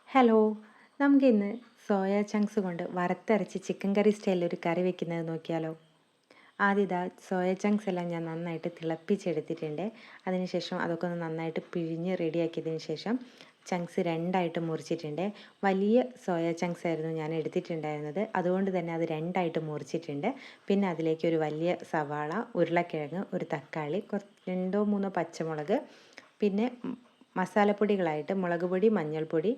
Hello, നമുക്കിന്ന് soya chunks കൊണ്ട് വറുത്തരച്ച് ചിക്കൻ കറി സ്റ്റൈലിൽ ഒരു കറി വെക്കുന്നത് നോക്കിയാലോ. ആദ്യം ഇതാ സോയ ചങ്ക്സ് എല്ലാം ഞാൻ നന്നായിട്ട് തിളപ്പിച്ചെടുത്തിട്ടുണ്ട്. അതിനുശേഷം അതൊക്കെ ഒന്ന് നന്നായിട്ട് പിഴിഞ്ഞ് റെഡിയാക്കിയതിന് ശേഷം ചങ്ക്സ് രണ്ടായിട്ട് മുറിച്ചിട്ടുണ്ട്. വലിയ സോയ ചങ്ക്സ് ആയിരുന്നു ഞാൻ എടുത്തിട്ടുണ്ടായിരുന്നത്, അതുകൊണ്ട് തന്നെ അത് രണ്ടായിട്ട് മുറിച്ചിട്ടുണ്ട്. പിന്നെ അതിലേക്ക് ഒരു വലിയ സവാള, ഉരുളക്കിഴങ്ങ്, ഒരു തക്കാളി, രണ്ടോ മൂന്നോ പച്ചമുളക്, പിന്നെ മസാലപ്പൊടികളായിട്ട് മുളക് പൊടി, മഞ്ഞൾപ്പൊടി,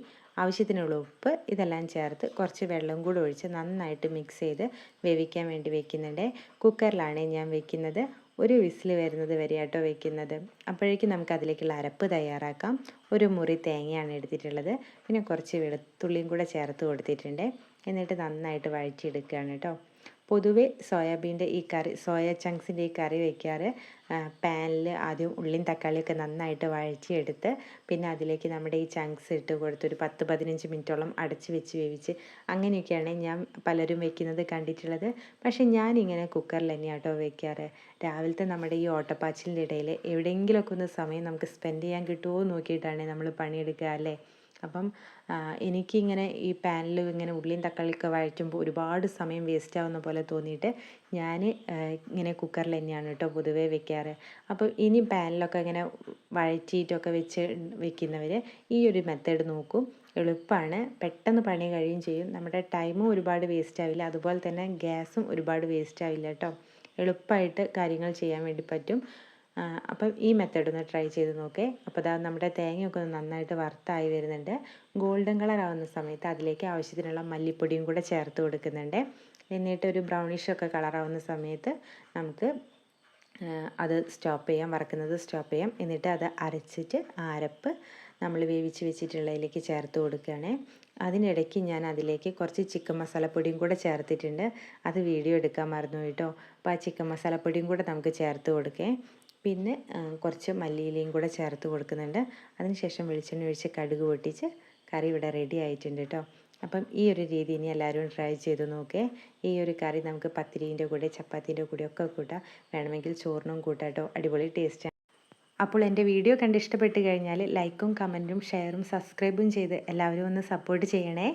ആവശ്യത്തിനുള്ള ഉപ്പ്, ഇതെല്ലാം ചേർത്ത് കുറച്ച് വെള്ളം കൂടി ഒഴിച്ച് നന്നായിട്ട് മിക്സ് ചെയ്ത് വേവിക്കാൻ വേണ്ടി വെക്കുന്നുണ്ട്. കുക്കറിലാണ് ഞാൻ വെക്കുന്നത്. ഒരു വിസിൽ വരുന്നത് വരെയാട്ടോ വെക്കുന്നത്. അപ്പോഴേക്കും നമുക്ക് അതിലേക്കുള്ള അരപ്പ് തയ്യാറാക്കാം. ഒരു മുറി തേങ്ങയാണ് എടുത്തിട്ടുള്ളത്. പിന്നെ കുറച്ച് വെളുത്തുള്ളിയും കൂടെ ചേർത്ത് കൊടുത്തിട്ടുണ്ട്. എന്നിട്ട് നന്നായിട്ട് വഴറ്റിയെടുക്കുകയാണ് കേട്ടോ. പൊതുവെ സോയാബീൻ്റെ ഈ കറി, സോയ ചങ്ക്സിൻ്റെ ഈ കറി വയ്ക്കാറ് പാനിൽ ആദ്യം ഉള്ളിയും തക്കാളിയൊക്കെ നന്നായിട്ട് വഴറ്റിയെടുത്ത് പിന്നെ അതിലേക്ക് നമ്മുടെ ഈ ചങ്ക്സ് ഇട്ട് കൊടുത്ത് ഒരു 10-15 മിനിറ്റോളം അടച്ച് വെച്ച് വേവിച്ച്, അങ്ങനെയൊക്കെയാണ് ഞാൻ പലരും വെക്കുന്നത് കണ്ടിട്ടുള്ളത്. പക്ഷേ ഞാനിങ്ങനെ കുക്കറിൽ തന്നെയാണ് കേട്ടോ വെക്കാറ്. രാവിലത്തെ നമ്മുടെ ഈ ഓട്ടപ്പാച്ചിലിൻ്റെ ഇടയിൽ എവിടെയെങ്കിലുമൊക്കെ ഒന്ന് സമയം നമുക്ക് സ്പെൻഡ് ചെയ്യാൻ കിട്ടുമോ നോക്കിയിട്ടാണ് നമ്മൾ പണിയെടുക്കുക അല്ലേ. അപ്പം എനിക്കിങ്ങനെ ഈ പാനിൽ ഇങ്ങനെ ഉള്ളിയും തക്കാളിയൊക്കെ വഴറ്റുമ്പോൾ ഒരുപാട് സമയം വേസ്റ്റ് ആവുന്ന പോലെ തോന്നിയിട്ട് ഞാൻ ഇങ്ങനെ കുക്കറിൽ തന്നെയാണ് കേട്ടോ പൊതുവേ വെക്കാറ്. അപ്പോൾ ഇനി പാനിലൊക്കെ ഇങ്ങനെ വഴറ്റിയിട്ടൊക്കെ വെക്കുന്നവർ ഈ ഒരു മെത്തേഡ് നോക്കും. എളുപ്പമാണ്, പെട്ടെന്ന് പണി കഴിയും ചെയ്യും. നമ്മുടെ ടൈമും ഒരുപാട് വേസ്റ്റ് ആവില്ല, അതുപോലെ തന്നെ ഗ്യാസും ഒരുപാട് വേസ്റ്റ് ആവില്ല കേട്ടോ. എളുപ്പമായിട്ട് കാര്യങ്ങൾ ചെയ്യാൻ വേണ്ടി പറ്റും. അപ്പം ഈ മെത്തേഡ് ഒന്ന് ട്രൈ ചെയ്ത് നോക്കേ. അപ്പോൾ അതാ നമ്മുടെ തേങ്ങയൊക്കെ ഒന്ന് നന്നായിട്ട് വറുത്തായി വരുന്നുണ്ട്. ഗോൾഡൻ കളർ ആവുന്ന സമയത്ത് അതിലേക്ക് ആവശ്യത്തിനുള്ള മല്ലിപ്പൊടിയും കൂടെ ചേർത്ത് കൊടുക്കുന്നുണ്ട്. എന്നിട്ട് ഒരു ബ്രൗണിഷൊക്കെ കളറാവുന്ന സമയത്ത് നമുക്ക് അത് സ്റ്റോപ്പ് ചെയ്യാം, വറക്കുന്നത് സ്റ്റോപ്പ് ചെയ്യാം. എന്നിട്ട് അത് അരച്ചിട്ട് ആ അരപ്പ് നമ്മൾ വേവിച്ച് വെച്ചിട്ടുള്ളതിലേക്ക് ചേർത്ത് കൊടുക്കുകയാണ്. അതിനിടയ്ക്ക് ഞാൻ അതിലേക്ക് കുറച്ച് ചിക്കൻ മസാലപ്പൊടിയും കൂടെ ചേർത്തിട്ടുണ്ട്. അത് വീഡിയോ എടുക്കാൻ മറന്നു കേട്ടോ. അപ്പോൾ ആ ചിക്കൻ മസാലപ്പൊടിയും കൂടെ നമുക്ക് ചേർത്ത് കൊടുക്കേ. പിന്നെ കുറച്ച് മല്ലിയിലയും കൂടെ ചേർത്ത് കൊടുക്കുന്നുണ്ട്. അതിനുശേഷം വെളിച്ചെണ്ണ ഒഴിച്ച് കടുക് പൊട്ടിച്ച് കറി ഇവിടെ റെഡി ആയിട്ടുണ്ട് കേട്ടോ. അപ്പം ഈ ഒരു രീതി ഇനി എല്ലാവരും ട്രൈ ചെയ്ത് നോക്കേ. ഈ ഒരു കറി നമുക്ക് പത്തിരീൻ്റെ കൂടെ ചപ്പാത്തീൻ്റെ കൂടെ ഒക്കെ കൂട്ടാം, വേണമെങ്കിൽ ചോറിനും കൂട്ടാം കേട്ടോ. അടിപൊളി ടേസ്റ്റാണ്. അപ്പോൾ എൻ്റെ വീഡിയോ കണ്ട് ഇഷ്ടപ്പെട്ട് കഴിഞ്ഞാൽ ലൈക്കും കമൻറ്റും ഷെയറും സബ്സ്ക്രൈബും ചെയ്ത് എല്ലാവരും ഒന്ന് സപ്പോർട്ട് ചെയ്യണേ.